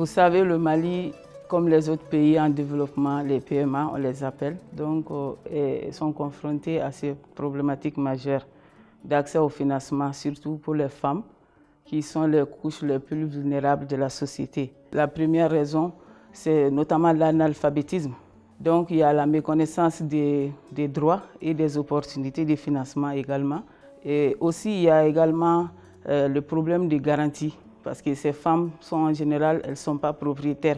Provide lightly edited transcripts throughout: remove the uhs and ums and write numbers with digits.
Vous savez, le Mali, comme les autres pays en développement, les PMA, on les appelle, donc sont confrontés à ces problématiques majeures d'accès au financement, surtout pour les femmes, qui sont les couches les plus vulnérables de la société. La première raison, c'est notamment l'analphabétisme. Donc il y a la méconnaissance des droits et des opportunités de financement également. Et aussi il y a également le problème de garantie, parce que ces femmes sont en général, elles ne sont pas propriétaires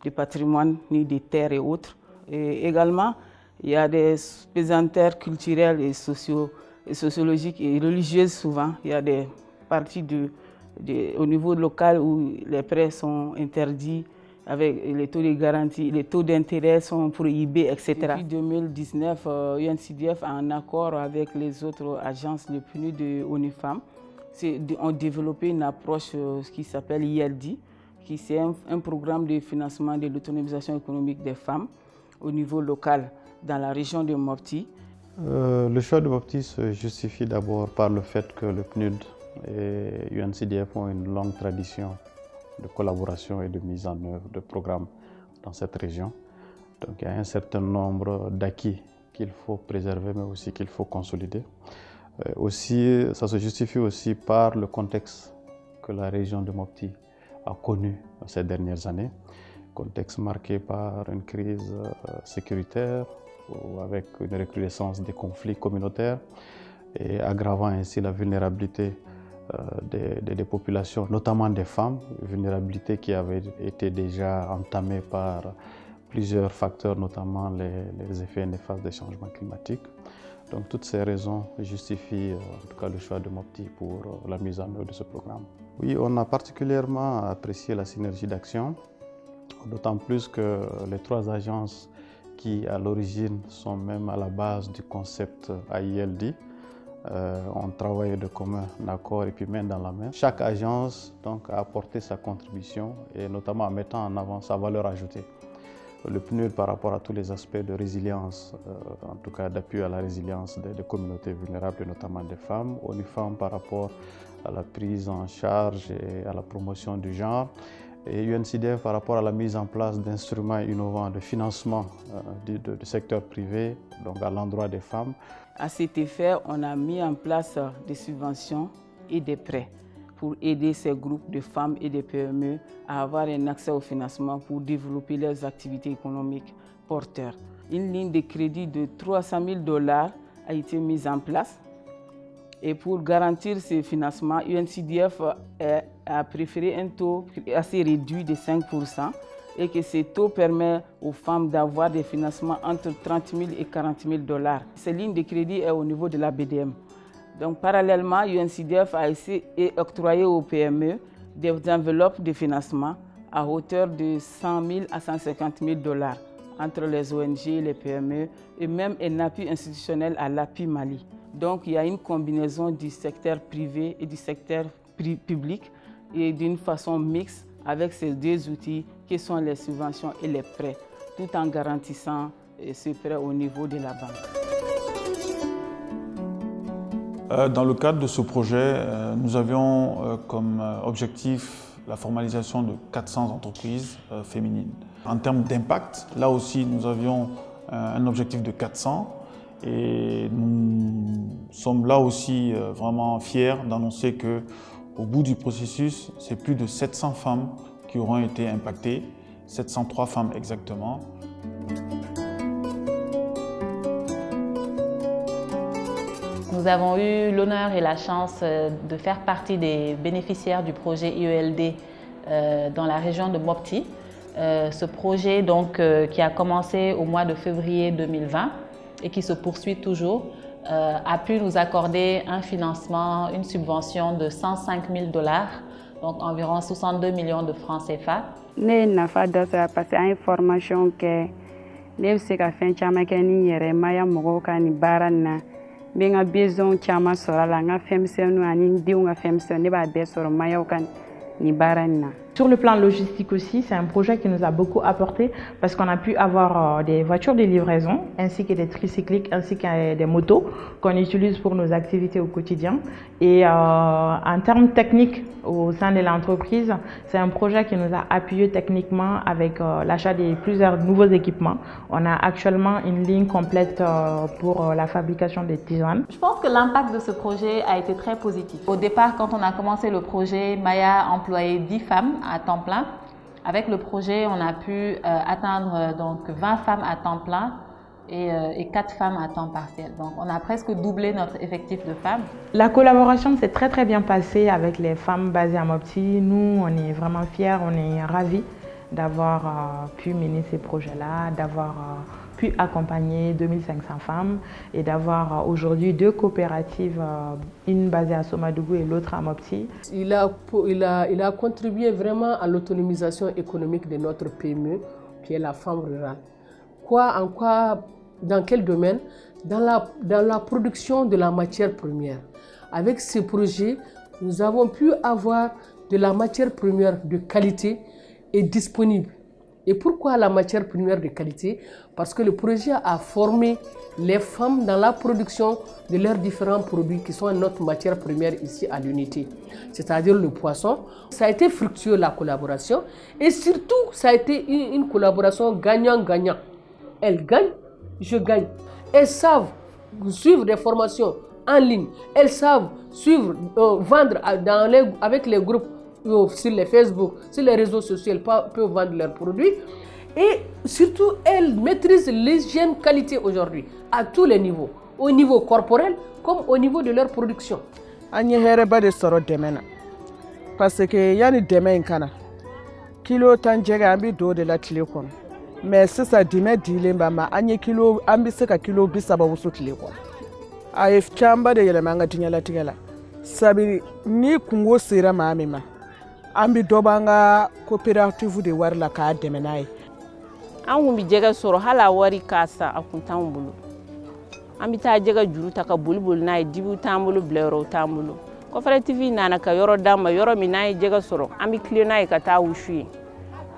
du patrimoine ni des terres et autres. Et également, il y a des pesanteurs culturelles et sociologiques et religieuses souvent. Il y a des parties au niveau local où les prêts sont interdits, avec les taux de garantie, les taux d'intérêt sont prohibés, etc. Depuis 2019, UNCDF, en accord avec les autres agences, le PNUD de ONU Femmes, ont développé une approche qui s'appelle ILD, qui c'est un programme de financement de l'autonomisation économique des femmes au niveau local, dans la région de Mopti. Le choix de Mopti se justifie d'abord par le fait que le PNUD et UNCDF ont une longue tradition de collaboration et de mise en œuvre de programmes dans cette région. Donc il y a un certain nombre d'acquis qu'il faut préserver, mais aussi qu'il faut consolider. Aussi, ça se justifie aussi par le contexte que la région de Mopti a connu ces dernières années, contexte marqué par une crise sécuritaire ou avec une recrudescence des conflits communautaires et aggravant ainsi la vulnérabilité des populations, notamment des femmes, vulnérabilité qui avait été déjà entamée par plusieurs facteurs, notamment les effets néfastes des changements climatiques. Donc toutes ces raisons justifient en tout cas le choix de Mopti pour la mise en œuvre de ce programme. Oui, on a particulièrement apprécié la synergie d'action, d'autant plus que les trois agences qui à l'origine sont même à la base du concept AILD ont travaillé de commun accord et puis main dans la main. Chaque agence donc, a apporté sa contribution et notamment en mettant en avant sa valeur ajoutée. Le PNUD par rapport à tous les aspects de résilience, en tout cas d'appui à la résilience des communautés vulnérables et notamment des femmes. ONU Femmes par rapport à la prise en charge et à la promotion du genre. Et UNCDF par rapport à la mise en place d'instruments innovants de financement du secteur privé, donc à l'endroit des femmes. À cet effet, on a mis en place des subventions et des prêts pour aider ces groupes de femmes et de PME à avoir un accès au financement pour développer leurs activités économiques porteurs. Une ligne de crédit de $300 000 a été mise en place. Et pour garantir ces financements, UNCDF a préféré un taux assez réduit de 5% et que ce taux permet aux femmes d'avoir des financements entre $30 000 et $40 000. Cette ligne de crédit est au niveau de la BDM. Donc parallèlement, UNCDF a octroyé aux PME des enveloppes de financement à hauteur de $100 000 à $150 000 entre les ONG, les PME et même un appui institutionnel à l'API Mali. Donc il y a une combinaison du secteur privé et du secteur public et d'une façon mixte avec ces deux outils qui sont les subventions et les prêts, tout en garantissant ce prêt au niveau de la banque. Dans le cadre de ce projet, nous avions comme objectif la formalisation de 400 entreprises féminines. En termes d'impact, là aussi, nous avions un objectif de 400 et nous sommes là aussi vraiment fiers d'annoncer qu'au bout du processus, c'est plus de 700 femmes qui auront été impactées, 703 femmes exactement. Nous avons eu l'honneur et la chance de faire partie des bénéficiaires du projet IELD dans la région de Mopti. Ce projet donc, qui a commencé au mois de février 2020 et qui se poursuit toujours, a pu nous accorder un financement, une subvention de $105 000, donc environ 62 millions de francs CFA. Ne nafa dɔ sɔrɔ parce que an ye formation kɛ ne bɛ se ka fɛn caman kɛ ni n yɛrɛ maya mɔgɔw ka nin baara nin na n bɛ n ka besoin caman sɔrɔ a la n ka fɛnmisɛnninw ani n denw ka fɛnmisɛnninw ne b'a bɛɛ sɔrɔ mayaw ka nin baara nin na. Sur le plan logistique aussi, c'est un projet qui nous a beaucoup apporté parce qu'on a pu avoir des voitures de livraison ainsi que des tricycliques ainsi que des motos qu'on utilise pour nos activités au quotidien. Et en termes techniques au sein de l'entreprise, c'est un projet qui nous a appuyé techniquement avec l'achat de plusieurs nouveaux équipements. On a actuellement une ligne complète pour la fabrication des tisanes. Je pense que l'impact de ce projet a été très positif. Au départ, quand on a commencé le projet, Maya employait 10 femmes à temps plein. Avec le projet, on a pu atteindre donc 20 femmes à temps plein et 4 femmes à temps partiel. Donc on a presque doublé notre effectif de femmes. La collaboration s'est très bien passée avec les femmes basées à Mopti. Nous, on est vraiment fiers, on est ravis d'avoir pu mener ces projets-là, d'avoir pu accompagner 2500 femmes et d'avoir aujourd'hui 2 coopératives, une basée à Somadougou et l'autre à Mopti. Il a contribué vraiment à l'autonomisation économique de notre PME, qui est la femme rurale. Dans quel domaine? Dans la production de la matière première. Avec ce projet, nous avons pu avoir de la matière première de qualité et disponible. Et pourquoi la matière première de qualité? Parce que le projet a formé les femmes dans la production de leurs différents produits qui sont notre matière première ici à l'unité, c'est-à-dire le poisson. Ça a été fructueux la collaboration et surtout ça a été une collaboration gagnant-gagnant. Elles gagnent, je gagne. Elles savent suivre des formations en ligne, elles savent vendre avec les groupes sur les Facebook, sur les réseaux sociaux, elles peuvent vendre leurs produits. Et surtout, elles maîtrisent l'hygiène qualité aujourd'hui, à tous les niveaux, au niveau corporel comme au niveau de leur production. Parce que yani demain kana kilo tanjega ambi do de la tile mais c'est ça dime dilemba ma anye kilo ambi seka kilo bisaba wusu tile kon ayef chamba de yele manga tinyala tigala sabi ni kungo sera ma amima ambi dobanga coopérative de warla ka demenai an kun bi jɛgɛ sɔrɔ hala wari k'a san a kun t'anw bolo an bi taa jɛgɛ juru ta ka boli n'a ye dibiw t'an bolo bila yɔrɔw t'an bolo coopérative nana ka yɔrɔ d'an ma yɔrɔ min n'an ye jɛgɛ sɔrɔ an bi tilen n'a ye ka taa wusu ye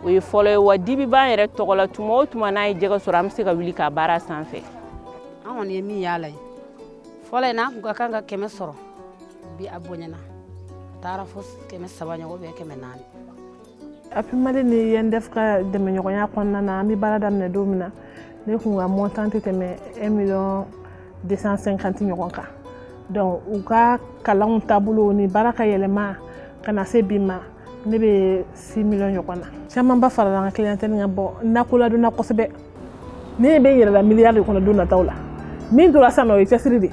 o ye fɔlɔ ye wa dibi b'an yɛrɛ tɔgɔ la tuma o tuma n'an ye jɛgɛ sɔrɔ an bɛ se ka wuli k'a baara sanfɛ an kɔni ye min y'a la ye fɔlɔ in na an kun ka kan ka 100 sɔrɔ bi a bonyana a taara fo 300 ɲɔgɔn bɛ 400. Après mali ni yen def ka dɛmɛ ɲɔgɔnya kɔnɔna na an bɛ baara daminɛ don min na ne kun ka montant tɛ tɛmɛ 1,250 000 ɲɔgɔn kan donc u ka kalanw taabolo ni baara ka yɛlɛma ka na se bi ma ne bɛ 6 millions ɲɔgɔn na caman ba farala an ka clientèle kan bɔ nakoladonna kosɛbɛ ne bɛ yɛrɛ la miliyari de kɔnɔ don nataw la min tora sisan o ye cɛsiri de